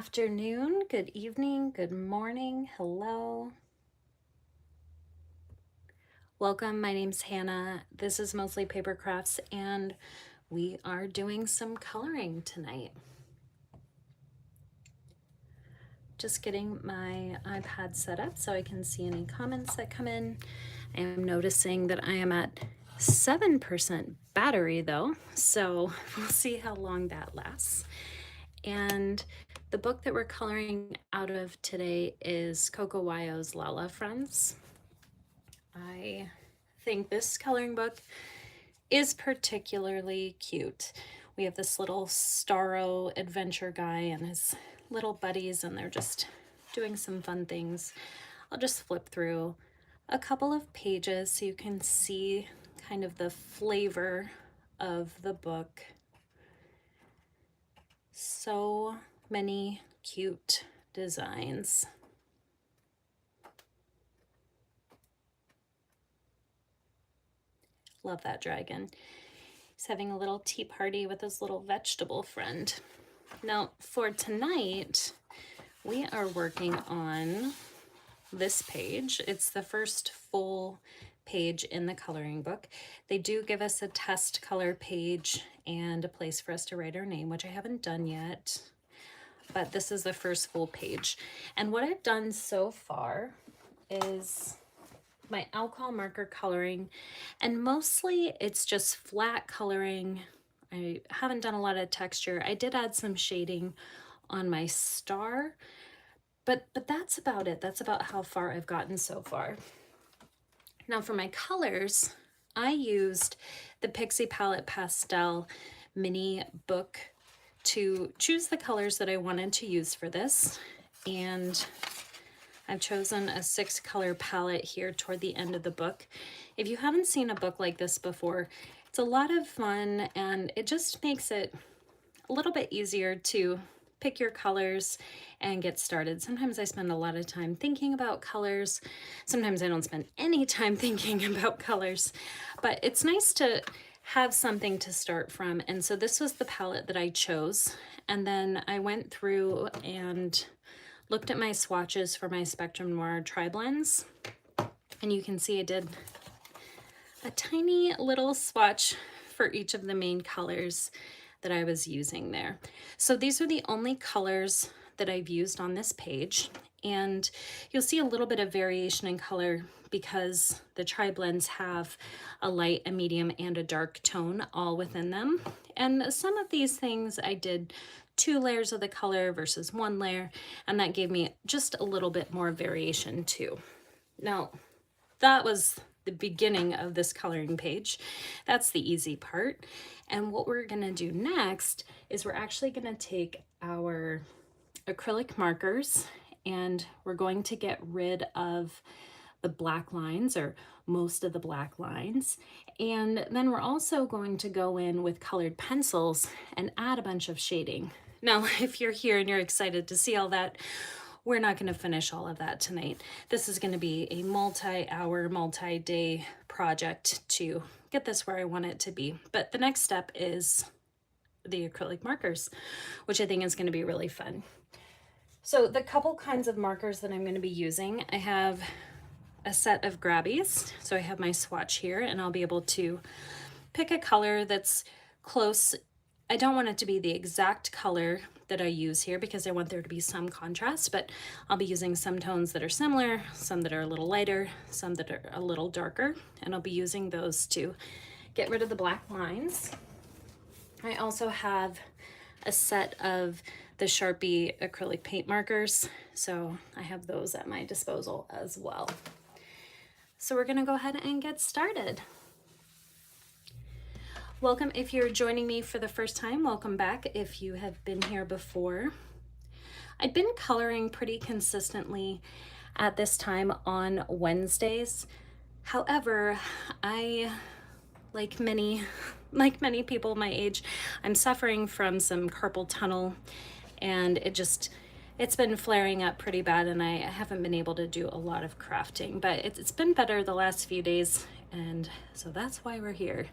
afternoon, good evening, good morning, hello. Welcome, my name's Hannah. This is Mostly Paper Crafts, and we are doing some coloring tonight. Just getting my iPad set up so I can see any comments that come in. I am noticing that I am at 7% battery though, so we'll see how long that lasts. And the book that we're coloring out of today is Coco Wyo's Lala Friends. I think this coloring book is particularly cute. We have this little Starro adventure guy and his little buddies, and they're just doing some fun things. I'll just flip through a couple of pages so you can see kind of the flavor of the book. So many cute designs. Love that dragon. He's having a little tea party with his little vegetable friend. Now for tonight, we are working on this page. It's the first full page in the coloring book. They do give us a test color page and a place for us to write our name, which I haven't done yet, but this is the first full page. And what I've done so far is my alcohol marker coloring, and mostly it's just flat coloring. I haven't done a lot of texture. I did add some shading on my star, but that's about it. That's about how far I've gotten so far. Now for my colors, I used the Pixie Palette Pastel mini book to choose the colors that I wanted to use for this, and I've chosen a 6-color palette here toward the end of the book. If you haven't seen a book like this before, it's a lot of fun, and it just makes it a little bit easier to pick your colors and get started. Sometimes I spend a lot of time thinking about colors. Sometimes I don't spend any time thinking about colors, but it's nice to have something to start from. And so this was the palette that I chose. And then I went through and looked at my swatches for my Spectrum Noir Tri-Blends. And you can see I did a tiny little swatch for each of the main colors that I was using there. So these are the only colors that I've used on this page, and you'll see a little bit of variation in color because the tri-blends have a light, a medium, and a dark tone all within them. And some of these things I did 2 layers of the color versus 1 layer, and that gave me just a little bit more variation too. Now, that was the beginning of this coloring page. That's the easy part. And what we're gonna do next is we're actually gonna take our acrylic markers and we're going to get rid of the black lines, or most of the black lines. And then we're also going to go in with colored pencils and add a bunch of shading. Now, if you're here and you're excited to see all that, we're not going to finish all of that tonight. This is going to be a multi-hour, multi-day project to get this where I want it to be. But the next step is the acrylic markers, which I think is going to be really fun. So the couple kinds of markers that I'm going to be using, I have a set of grabbies. So I have my swatch here, and I'll be able to pick a color that's close. I don't want it to be the exact color that I use here because I want there to be some contrast, but I'll be using some tones that are similar, some that are a little lighter, some that are a little darker, and I'll be using those to get rid of the black lines. I also have a set of the Sharpie acrylic paint markers, so I have those at my disposal as well. So we're gonna go ahead and get started. Welcome if you're joining me for the first time. Welcome back if you have been here before. I've been coloring pretty consistently at this time on Wednesdays. However, like many people my age, I'm suffering from some carpal tunnel, and it's been flaring up pretty bad, and I haven't been able to do a lot of crafting, but it's been better the last few days, and so that's why we're here.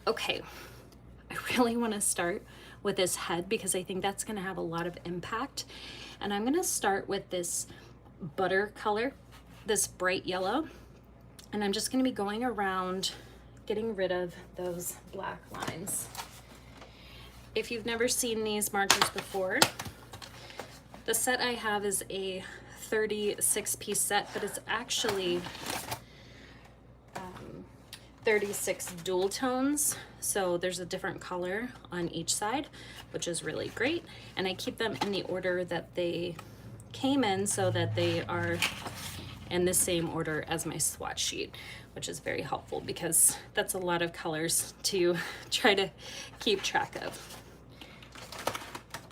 Okay, I really want to start with his head because I think that's going to have a lot of impact. And I'm going to start with this butter color, this bright yellow, and I'm just going to be going around getting rid of those black lines. If you've never seen these markers before, the set I have is a 36-piece set, but it's actually 36 dual tones, so there's a different color on each side, which is really great. And I keep them in the order that they came in so that they are in the same order as my swatch sheet, which is very helpful because that's a lot of colors to try to keep track of.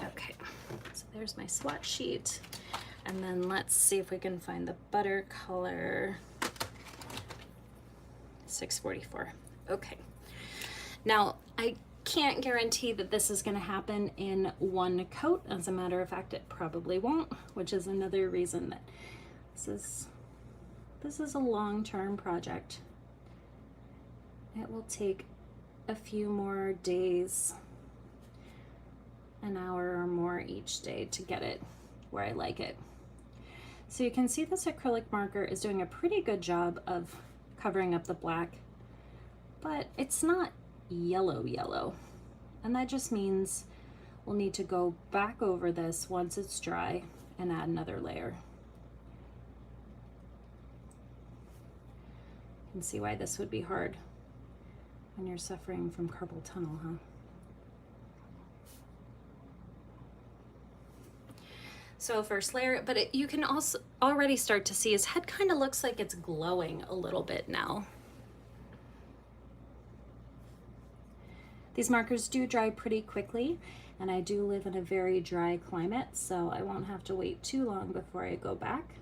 Okay, so there's my swatch sheet. And then let's see if we can find the butter color. 644. Okay. Now, I can't guarantee that this is going to happen in one coat. As a matter of fact, it probably won't, which is another reason that this is a long-term project. It will take a few more days, an hour or more each day to get it where I like it. So you can see this acrylic marker is doing a pretty good job of covering up the black, but it's not yellow, and that just means we'll need to go back over this once it's dry and add another layer. You can see why this would be hard when you're suffering from carpal tunnel, huh? So first layer, but you can also already start to see his head kind of looks like it's glowing a little bit now. These markers do dry pretty quickly, and I do live in a very dry climate, so I won't have to wait too long before I go back.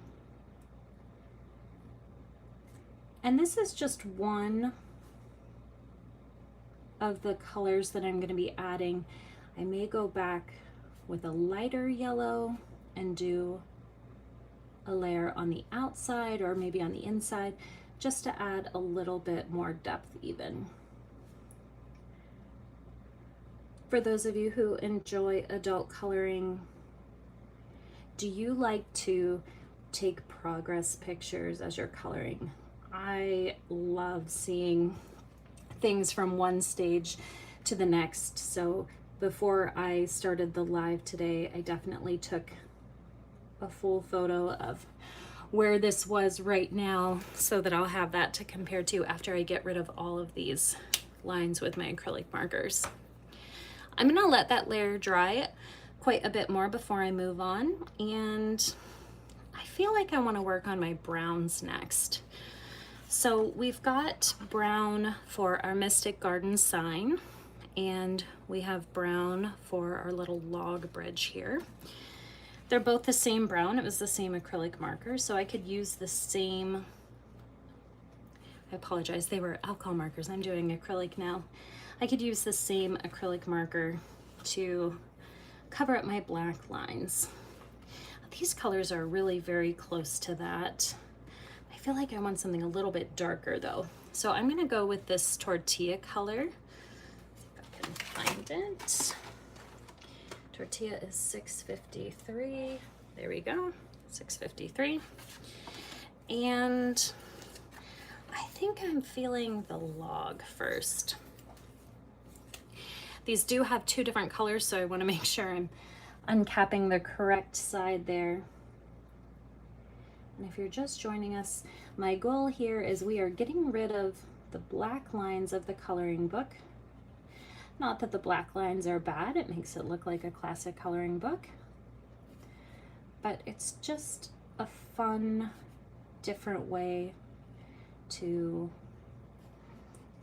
And this is just one of the colors that I'm going to be adding. I may go back with a lighter yellow and do a layer on the outside or maybe on the inside, just to add a little bit more depth even. For those of you who enjoy adult coloring, do you like to take progress pictures as you're coloring? I love seeing things from one stage to the next. So before I started the live today, I definitely took a full photo of where this was right now so that I'll have that to compare to after I get rid of all of these lines with my acrylic markers. I'm gonna let that layer dry quite a bit more before I move on, and I feel like I want to work on my browns next. So we've got brown for our Mystic Garden sign, and we have brown for our little log bridge here. They're both the same brown. It was the same acrylic marker, so I could use the same, I apologize, they were alcohol markers. I'm doing acrylic now. I could use the same acrylic marker to cover up my black lines. These colors are really very close to that. I feel like I want something a little bit darker though. So I'm gonna go with this tortilla color. See if I can find it. Tortilla is 653. There we go, 653. And I think I'm feeling the log first. These do have two different colors, so I want to make sure I'm uncapping the correct side there. And if you're just joining us, my goal here is we are getting rid of the black lines of the coloring book. Not that the black lines are bad, it makes it look like a classic coloring book, but it's just a fun, different way to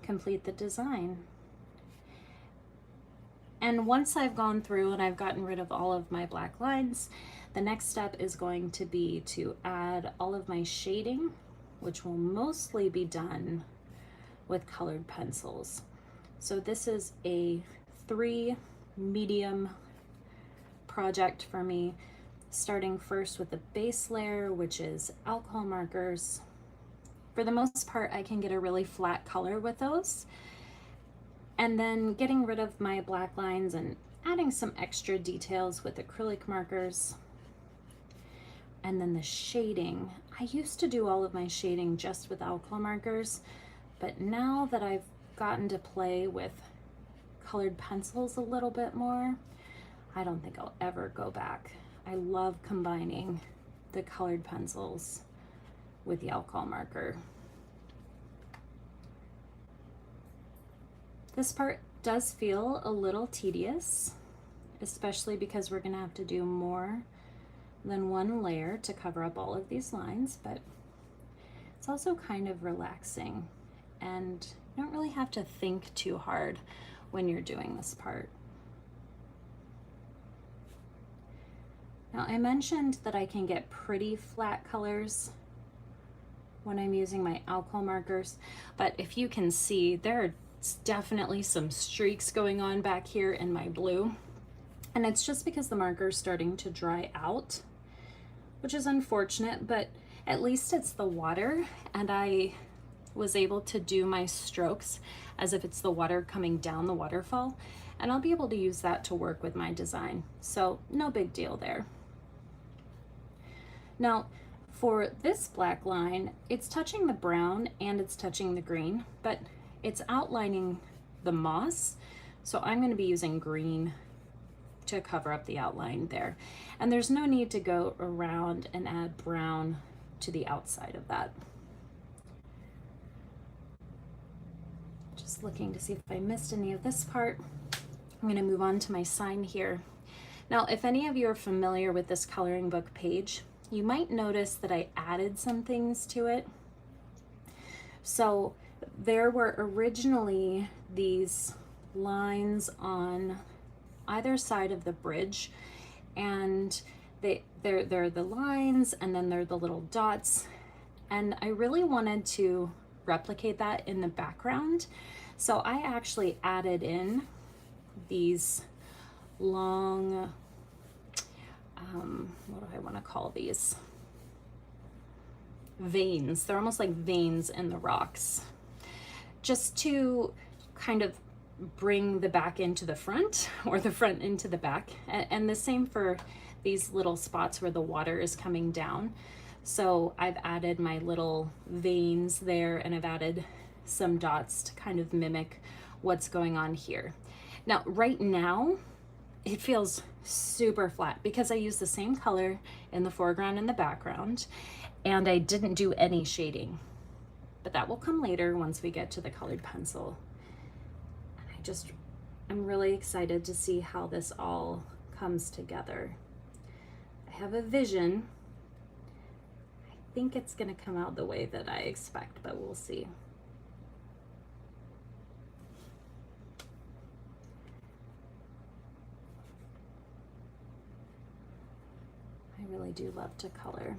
complete the design. And once I've gone through and I've gotten rid of all of my black lines, the next step is going to be to add all of my shading, which will mostly be done with colored pencils. So this is a 3 medium project for me, starting first with the base layer, which is alcohol markers. For the most part, I can get a really flat color with those. And then getting rid of my black lines and adding some extra details with acrylic markers. And then the shading. I used to do all of my shading just with alcohol markers, but now that I've gotten to play with colored pencils a little bit more, I don't think I'll ever go back. I love combining the colored pencils with the alcohol marker. This part does feel a little tedious, especially because we're gonna have to do more than one layer to cover up all of these lines, but it's also kind of relaxing and you don't really have to think too hard when you're doing this part. Now I mentioned that I can get pretty flat colors when I'm using my alcohol markers, but if you can see, there's definitely some streaks going on back here in my blue, and it's just because the marker is starting to dry out, which is unfortunate, but at least it's the water, and I was able to do my strokes as if it's the water coming down the waterfall, and I'll be able to use that to work with my design. So no big deal there. Now, for this black line, it's touching the brown and it's touching the green, but it's outlining the moss. So I'm going to be using green to cover up the outline there. And there's no need to go around and add brown to the outside of that. Just looking to see if I missed any of this part. I'm going to move on to my sign here. Now, if any of you are familiar with this coloring book page, you might notice that I added some things to it. So there were originally these lines on either side of the bridge, and they're the lines, and then they're the little dots, and I really wanted to replicate that in the background. So I actually added in these long what do I want to call these? Veins. They're almost like veins in the rocks, just to kind of bring the back into the front, or the front into the back. And the same for these little spots where the water is coming down. So I've added my little veins there, and I've added some dots to kind of mimic what's going on here. Now, right now, it feels super flat because I used the same color in the foreground and the background, and I didn't do any shading. But that will come later once we get to the colored pencil. And I'm really excited to see how this all comes together. I have a vision. I think it's gonna come out the way that I expect, but we'll see. I really do love to color.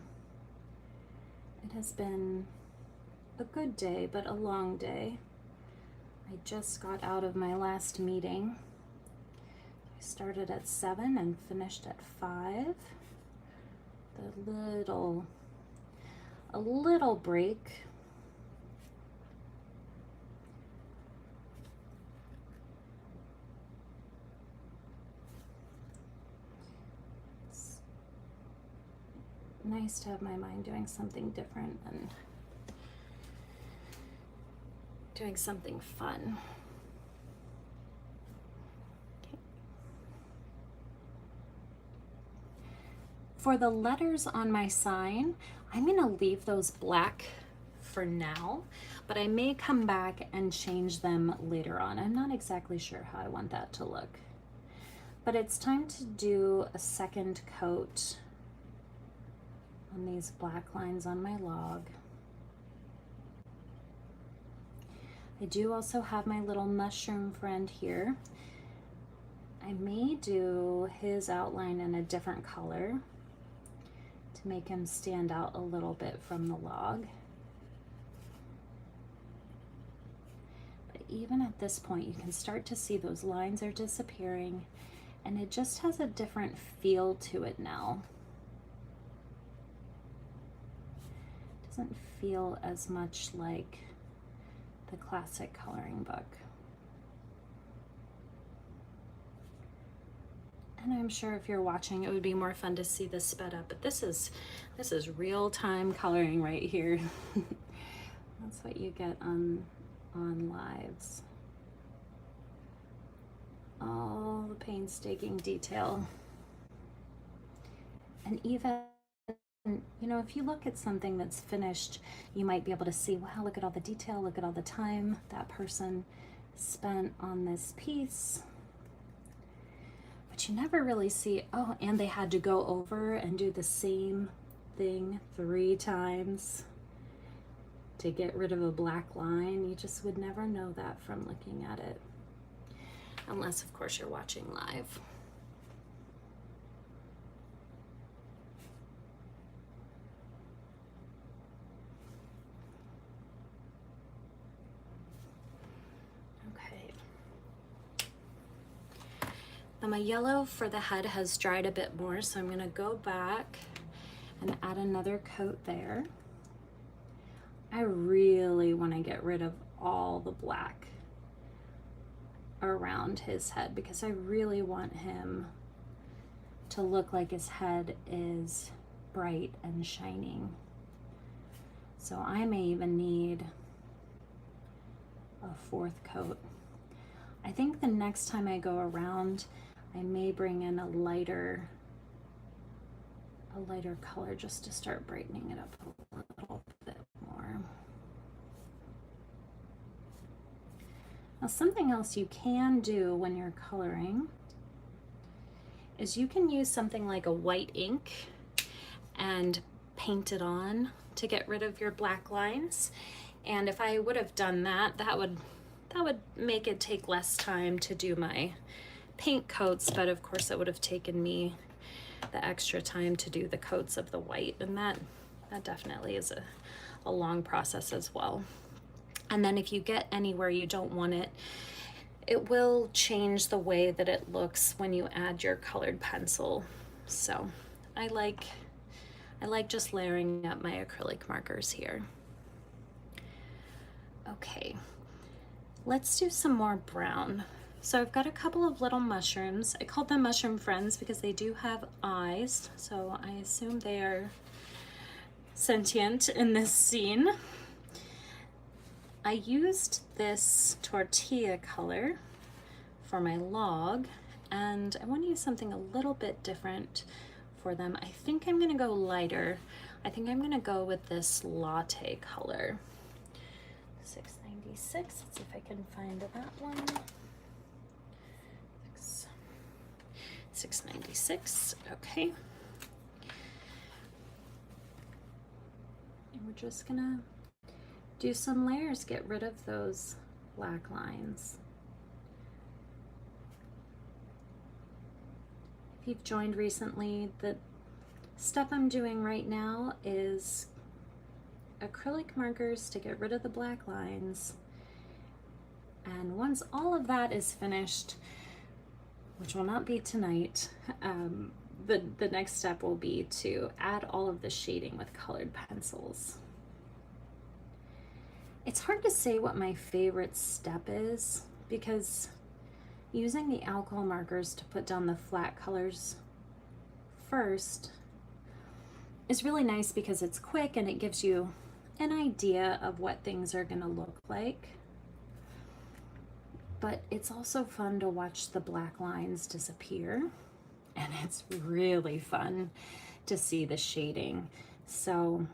It has been a good day, but a long day. I just got out of my last meeting. I started at 7 and finished at 5. A little break. Nice to have my mind doing something different and doing something fun. Okay. For the letters on my sign, I'm gonna leave those black for now, but I may come back and change them later on. I'm not exactly sure how I want that to look, but it's time to do a second coat on these black lines on my log. I do also have my little mushroom friend here. I may do his outline in a different color to make him stand out a little bit from the log. But even at this point, you can start to see those lines are disappearing, and it just has a different feel to it now. Doesn't feel as much like the classic coloring book. And I'm sure if you're watching, it would be more fun to see this sped up, but this is real-time coloring right here. That's what you get on lives. All the painstaking detail. And even, you know, if you look at something that's finished, you might be able to see, wow, look at all the detail, look at all the time that person spent on this piece. But you never really see, oh, and they had to go over and do the same thing 3 times to get rid of a black line. You just would never know that from looking at it. Unless, of course, you're watching live. Okay. Now my yellow for the head has dried a bit more, so I'm gonna go back and add another coat there. I really want to get rid of all the black around his head because I really want him to look like his head is bright and shining. So I may even need a 4th coat. I think the next time I go around, I may bring in a lighter color just to start brightening it up a little bit more. Now, something else you can do when you're coloring is you can use something like a white ink and paint it on to get rid of your black lines. And if I would have done that, that would make it take less time to do my paint coats, but of course it would have taken me the extra time to do the coats of the white, and that definitely is a long process as well. And then if you get anywhere you don't want it, it will change the way that it looks when you add your colored pencil. So I like just layering up my acrylic markers here. Okay, let's do some more brown. So I've got a couple of little mushrooms. I called them mushroom friends because they do have eyes, so I assume they are sentient in this scene. I used this tortilla color for my log, and I want to use something a little bit different for them. I think I'm going to go lighter. I think I'm going to go with this latte color. 696, let's see if I can find that one. 696, okay. And we're just gonna do some layers, get rid of those black lines. If you've joined recently, the stuff I'm doing right now is acrylic markers to get rid of the black lines. And once all of that is finished, which will not be tonight, the next step will be to add all of the shading with colored pencils. It's hard to say what my favorite step is because using the alcohol markers to put down the flat colors first is really nice because it's quick and it gives you an idea of what things are going to look like. But it's also fun to watch the black lines disappear, and it's really fun to see the shading. So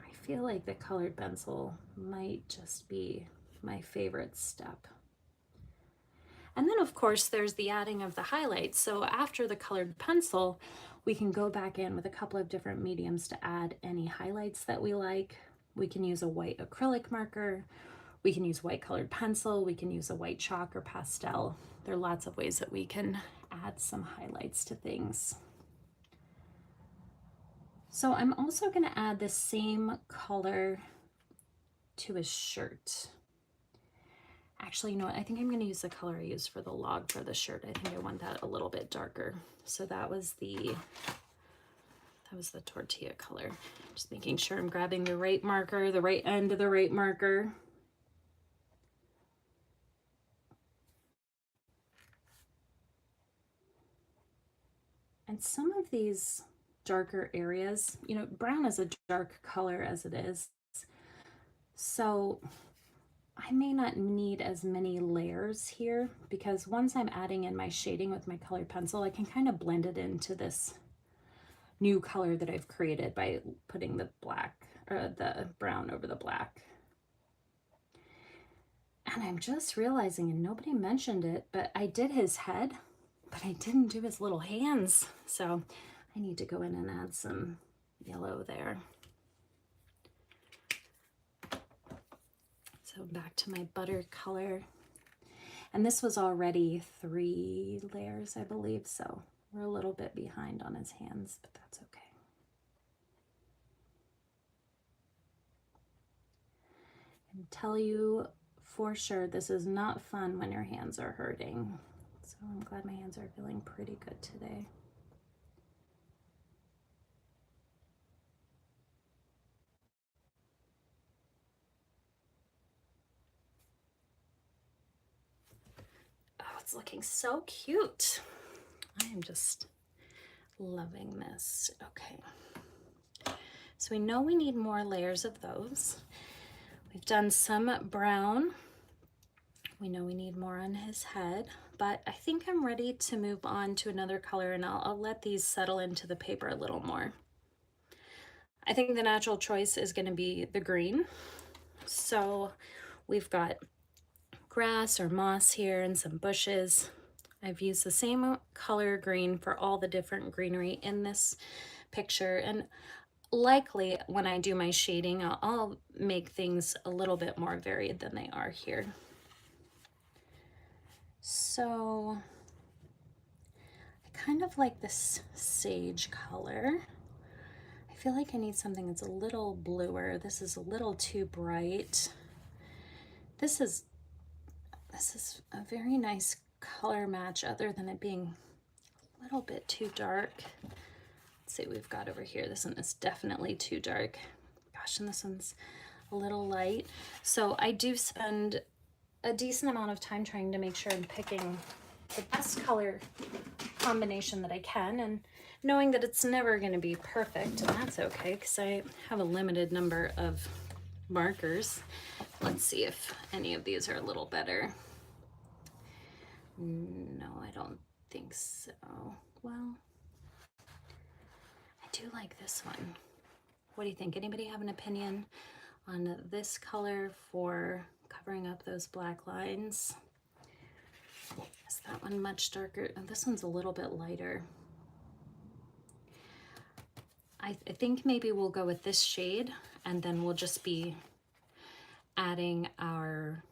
I feel like the colored pencil might just be my favorite step. And then of course there's the adding of the highlights. So after the colored pencil, we can go back in with a couple of different mediums to add any highlights that we like. We can use a white acrylic marker, we can use white colored pencil, we can use a white chalk or pastel. There are lots of ways that we can add some highlights to things. So I'm also going to add the same color to his shirt. Actually, you know what? I think I'm going to use the color I used for the log for the shirt. I think I want that a little bit darker. So that was the tortilla color. Just making sure I'm grabbing the right marker, the right end of the right marker. And some of these darker areas, you know, brown is a dark color as it is. So I may not need as many layers here because once I'm adding in my shading with my colored pencil, I can kind of blend it into this new color that I've created by putting the black or the brown over the black. And I'm just realizing, and nobody mentioned it, but I did his head, but I didn't do his little hands. So I need to go in and add some yellow there. So back to my butter color. And this was already 3 layers, I believe. So we're a little bit behind on his hands, but that's okay. I can tell you for sure this is not fun when your hands are hurting. So I'm glad my hands are feeling pretty good today. Oh, it's looking so cute. I am just loving this. Okay. So we know we need more layers of those. We've done some brown. We know we need more on his head, but I think I'm ready to move on to another color, and I'll let these settle into the paper a little more. I think the natural choice is going to be the green. So we've got grass or moss here and some bushes. I've used the same color green for all the different greenery in this picture, and likely when I do my shading, I'll make things a little bit more varied than they are here. So I kind of like this sage color. I feel like I need something that's a little bluer. This is a little too bright. This is a very nice color match other than it being a little bit too dark. Let's see what we've got over here. This one is definitely too dark. Gosh, and this one's a little light. So I do spend a decent amount of time trying to make sure I'm picking the best color combination that I can, and knowing that it's never going to be perfect, and that's okay because I have a limited number of markers. Let's see if any of these are a little better. No, I don't think so. Well, I do like this one. What do you think? Anybody have an opinion on this color for covering up those black lines? Is that one much darker? Oh, this one's a little bit lighter. I think maybe we'll go with this shade, and then we'll just be adding our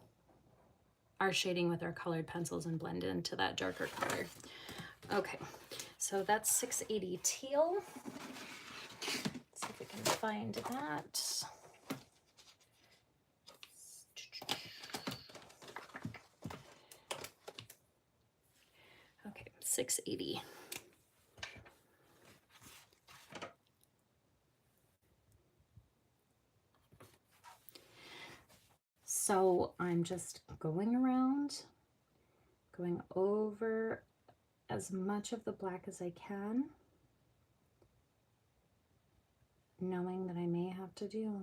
shading with our colored pencils and blend into that darker color. Okay, so that's 680 teal. Let's see if we can find that. Okay, 680. So I'm just going around, going over as much of the black as I can, knowing that I may have to do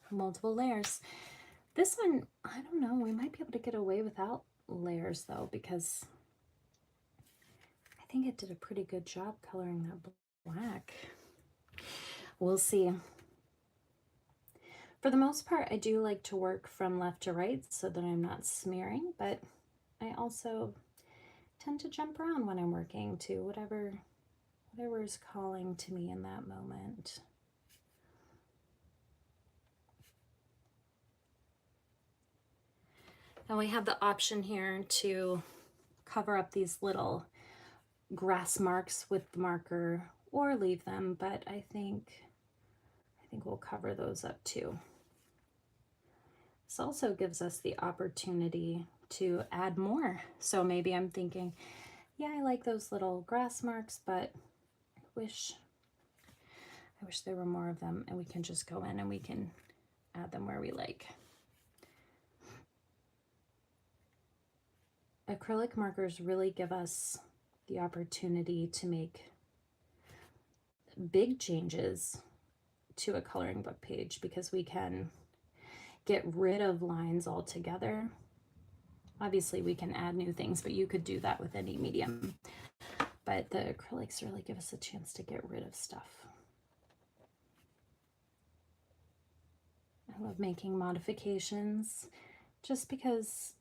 multiple layers. This one, I don't know, we might be able to get away without layers though, because I think it did a pretty good job coloring that black. We'll see. For the most part, I do like to work from left to right so that I'm not smearing, but I also tend to jump around when I'm working to whatever is calling to me in that moment. Now we have the option here to cover up these little grass marks with the marker or leave them, but I think we'll cover those up too. This also gives us the opportunity to add more. So maybe I'm thinking, yeah, I like those little grass marks, but I wish there were more of them, and we can just go in and we can add them where we like. Acrylic markers really give us the opportunity to make big changes to a coloring book page because we can get rid of lines altogether. Obviously we can add new things, but you could do that with any medium. But the acrylics really give us a chance to get rid of stuff. I love making modifications just because,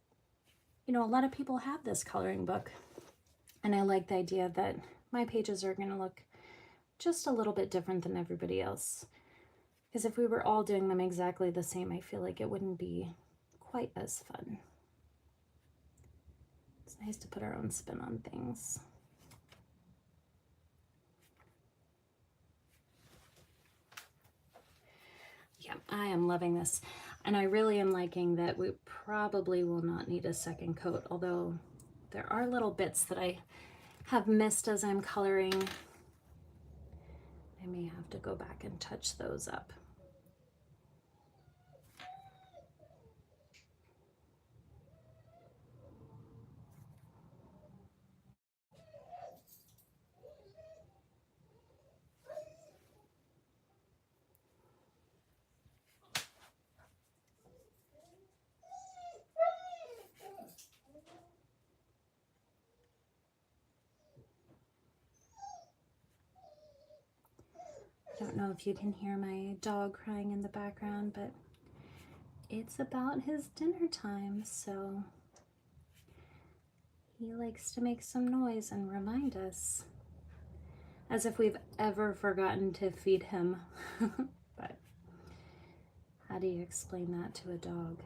you know, a lot of people have this coloring book, and I like the idea that my pages are going to look just a little bit different than everybody else. Because if we were all doing them exactly the same, I feel like it wouldn't be quite as fun. It's nice to put our own spin on things. Yeah, I am loving this. And I really am liking that we probably will not need a second coat, although there are little bits that I have missed as I'm coloring. I may have to go back and touch those up. I don't know if you can hear my dog crying in the background, but it's about his dinner time, so he likes to make some noise and remind us, as if we've ever forgotten to feed him. But how do you explain that to a dog?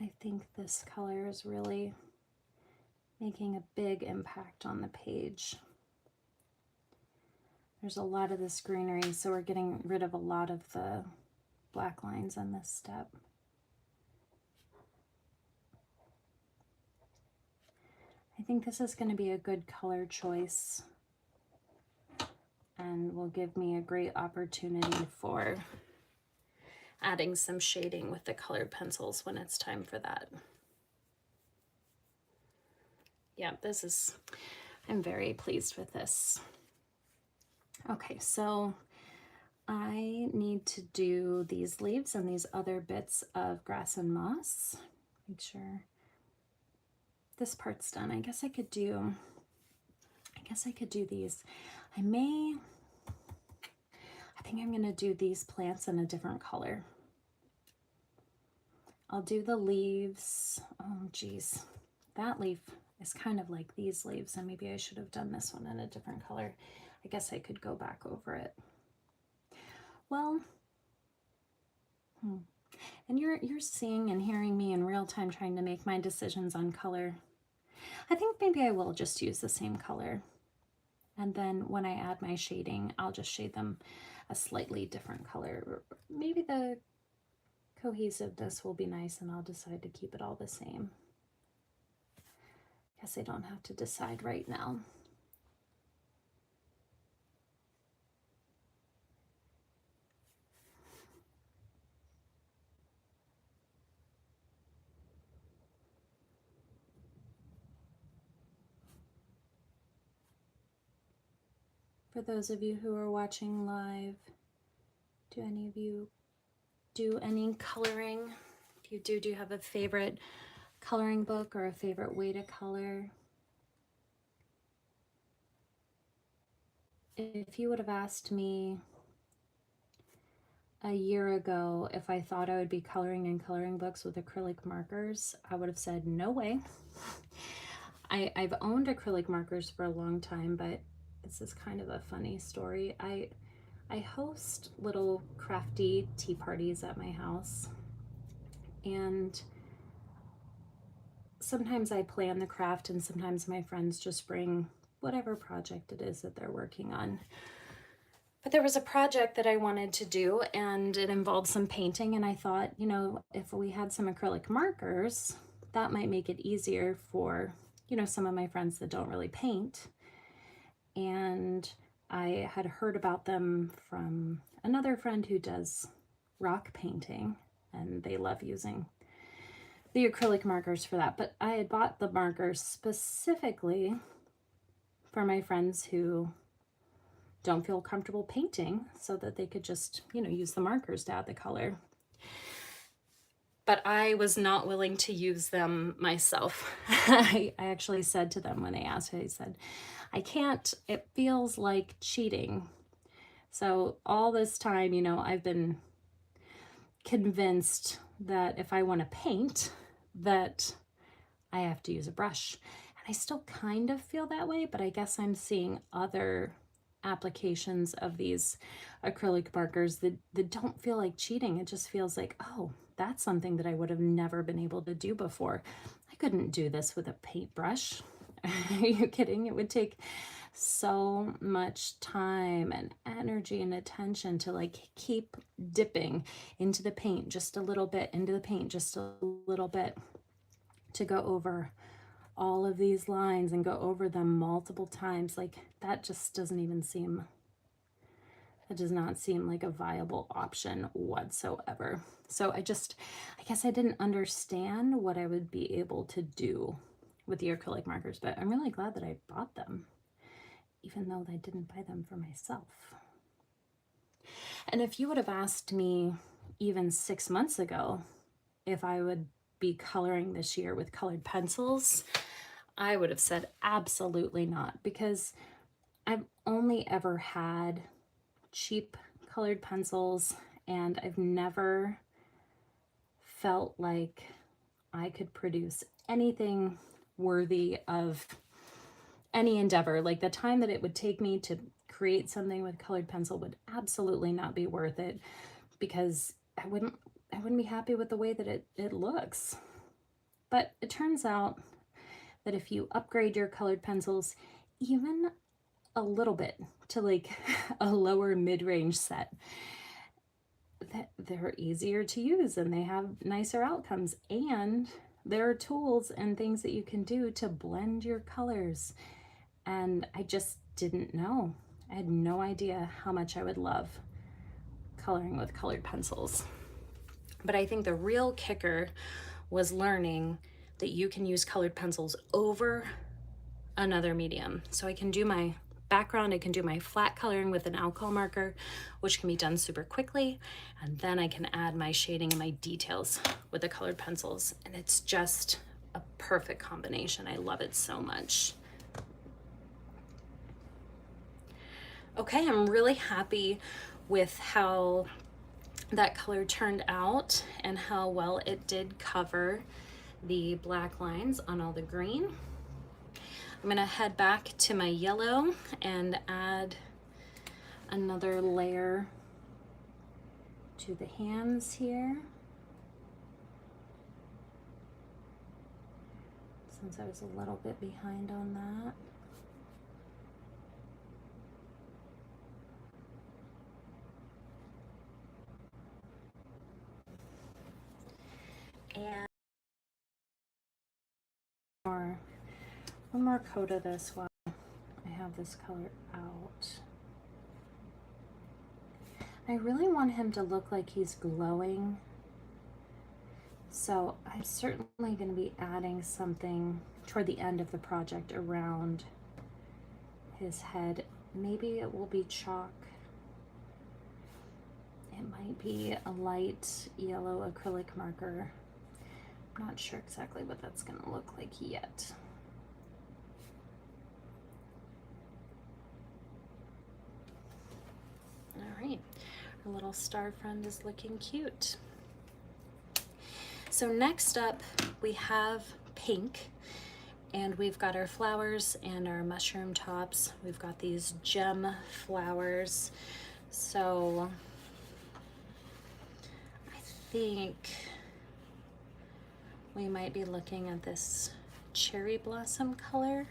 I think this color is really making a big impact on the page. There's a lot of this greenery, so we're getting rid of a lot of the black lines on this step. I think this is going to be a good color choice and will give me a great opportunity for adding some shading with the colored pencils when it's time for that. Yeah, I'm very pleased with this. Okay, so I need to do these leaves and these other bits of grass and moss. Make sure this part's done. I guess I could do these. I think I'm gonna do these plants in a different color. I'll do the leaves. Oh geez, that leaf is kind of like these leaves, and maybe I should have done this one in a different color. I guess I could go back over it. Well, and you're seeing and hearing me in real time trying to make my decisions on color. I think maybe I will just use the same color. And then when I add my shading, I'll just shade them a slightly different color. Maybe the cohesiveness will be nice and I'll decide to keep it all the same. Guess I don't have to decide right now. For those of you who are watching live, do any of you do any coloring? If you do you have a favorite coloring book or a favorite way to color? If you would have asked me a year ago if I thought I would be coloring in coloring books with acrylic markers, I would have said no way. I've owned acrylic markers for a long time, but this is kind of a funny story. I host little crafty tea parties at my house, and sometimes I plan the craft and sometimes my friends just bring whatever project it is that they're working on. But there was a project that I wanted to do and it involved some painting, and I thought, you know, if we had some acrylic markers, that might make it easier for, you know, some of my friends that don't really paint. And I had heard about them from another friend who does rock painting, and they love using the acrylic markers for that. But I had bought the markers specifically for my friends who don't feel comfortable painting, so that they could just, you know, use the markers to add the color. But I was not willing to use them myself. I actually said to them when they asked, I said, I can't, it feels like cheating. So all this time, you know, I've been convinced that if I want to paint, that I have to use a brush. And I still kind of feel that way, but I guess I'm seeing other applications of these acrylic markers that don't feel like cheating. It just feels like, oh, that's something that I would have never been able to do before. I couldn't do this with a paintbrush. Are you kidding? It would take so much time and energy and attention to like keep dipping into the paint just a little bit, into the paint just a little bit, to go over all of these lines and go over them multiple times. Like that just doesn't even seem, it does not seem like a viable option whatsoever. So I guess I didn't understand what I would be able to do with the acrylic markers, but I'm really glad that I bought them, even though I didn't buy them for myself. And if you would have asked me even 6 months ago if I would be coloring this year with colored pencils, I would have said absolutely not, because I've only ever had cheap colored pencils and I've never felt like I could produce anything worthy of any endeavor. Like the time that it would take me to create something with colored pencil would absolutely not be worth it, because I wouldn't be happy with the way that it looks. But it turns out that if you upgrade your colored pencils even a little bit to like a lower mid-range set, that they're easier to use and they have nicer outcomes, and there are tools and things that you can do to blend your colors. And I just didn't know. I had no idea how much I would love coloring with colored pencils. But I think the real kicker was learning that you can use colored pencils over another medium. So I can do my background, I can do my flat coloring with an alcohol marker, which can be done super quickly, and then I can add my shading and my details with the colored pencils, and it's just a perfect combination. I love it so much. Okay, I'm really happy with how that color turned out and how well it did cover the black lines on all the green. I'm gonna head back to my yellow and add another layer to the hands here, since I was a little bit behind on that. And one more coat of this while I have this color out. I really want him to look like he's glowing, so I'm certainly going to be adding something toward the end of the project around his head. Maybe it will be chalk. It might be a light yellow acrylic marker. I'm not sure exactly what that's going to look like yet. Our little star friend is looking cute. So next up we have pink, and we've got our flowers and our mushroom tops. We've got these gem flowers. So I think we might be looking at this cherry blossom color.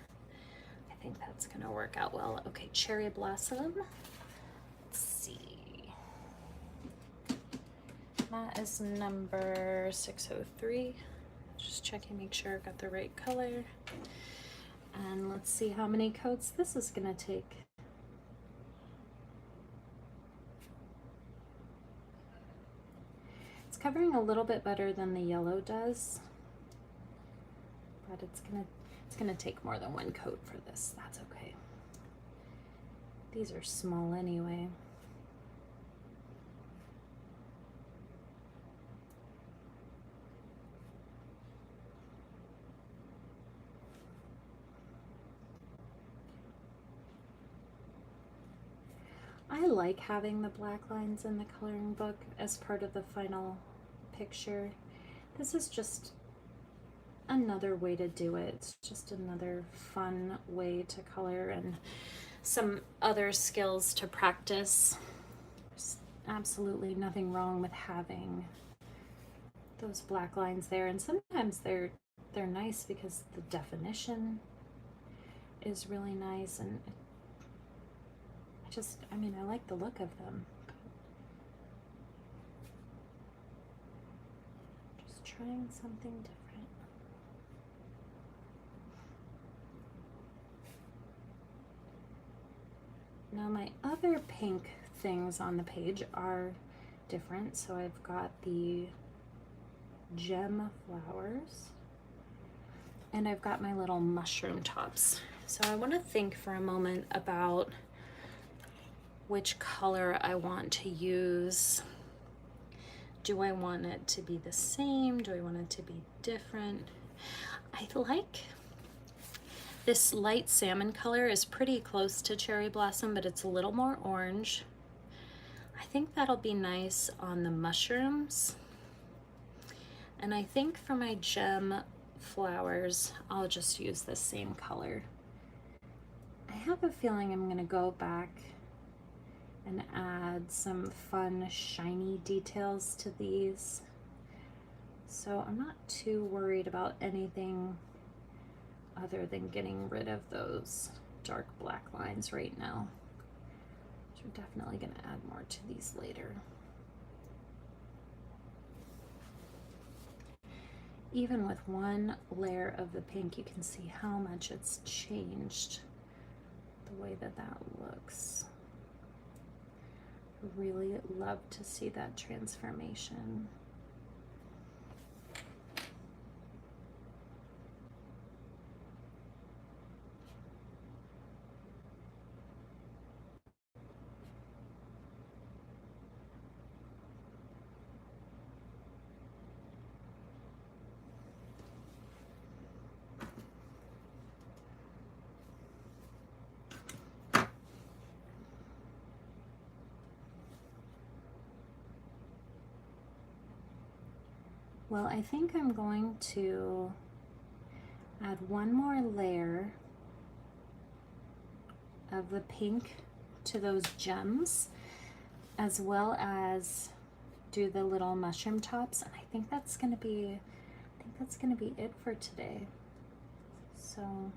I think that's gonna work out well. Okay, cherry blossom. Let's see. That is number 603. Just checking, make sure I've got the right color. And let's see how many coats this is gonna take. It's covering a little bit better than the yellow does, but it's gonna take more than one coat for this. That's okay. These are small anyway. I like having the black lines in the coloring book as part of the final picture. This is just another way to do it. It's just another fun way to color and some other skills to practice. There's absolutely nothing wrong with having those black lines there, and sometimes they're nice because the definition is really nice, and I mean, I like the look of them. Just trying something different. Now my other pink things on the page are different. So I've got the gem flowers, and I've got my little mushroom tops. So I want to think for a moment about which color I want to use. Do I want it to be the same? Do I want it to be different? I like this light salmon color is pretty close to cherry blossom, but it's a little more orange. I think that'll be nice on the mushrooms. And I think for my gem flowers, I'll just use the same color. I have a feeling I'm gonna go back and add some fun shiny details to these. So I'm not too worried about anything other than getting rid of those dark black lines right now. So we're definitely going to add more to these later. Even with one layer of the pink, you can see how much it's changed the way that that looks. Really love to see that transformation. Well, I think I'm going to add one more layer of the pink to those gems, as well as do the little mushroom tops, and I think that's gonna be it for today. So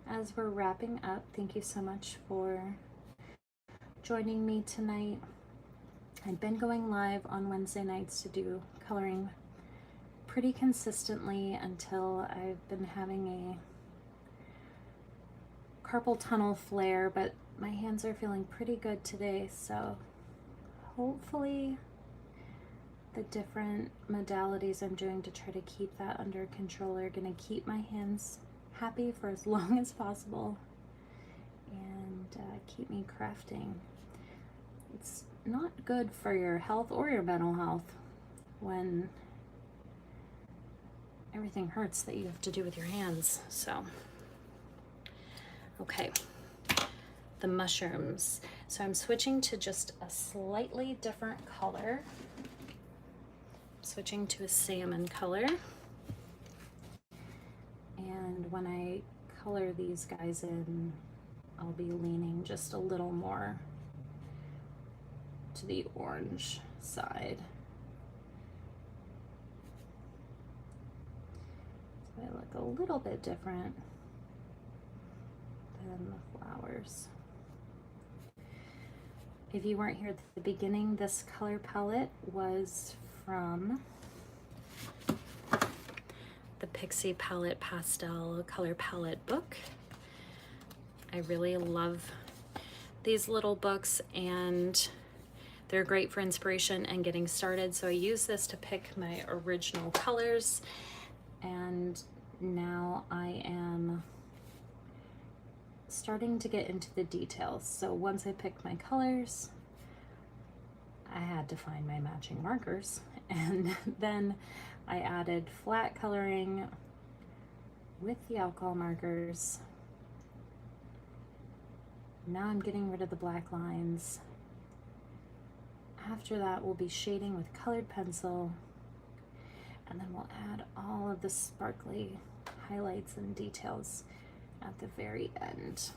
as we're wrapping up, thank you so much for joining me tonight. I've been going live on Wednesday nights to do coloring pretty consistently until I've been having a carpal tunnel flare, but my hands are feeling pretty good today, so hopefully the different modalities I'm doing to try to keep that under control are going to keep my hands happy for as long as possible and keep me crafting. It's not good for your health or your mental health when everything hurts that you have to do with your hands. So, okay, the mushrooms. So I'm switching to just a slightly different color. Switching to a salmon color. And when I color these guys in, I'll be leaning just a little more to the orange side. So they look a little bit different than the flowers. If you weren't here at the beginning, this color palette was from the Pixie Palette Pastel Color Palette book. I really love these little books, and they're great for inspiration and getting started. So I use this to pick my original colors, and now I am starting to get into the details. So once I picked my colors, I had to find my matching markers, and then I added flat coloring with the alcohol markers. Now I'm getting rid of the black lines. After that, we'll be shading with colored pencil, and then we'll add all of the sparkly highlights and details at the very end.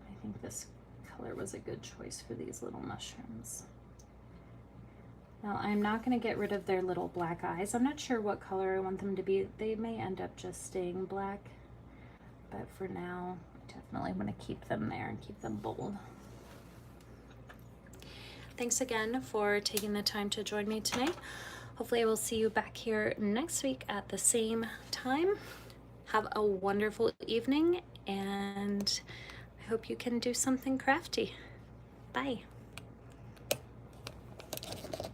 I think this color was a good choice for these little mushrooms. Now I'm not going to get rid of their little black eyes. I'm not sure what color I want them to be. They may end up just staying black, but for now I definitely want to keep them there and keep them bold. Thanks again for taking the time to join me today. Hopefully I will see you back here next week at the same time. Have a wonderful evening, and I hope you can do something crafty. Bye.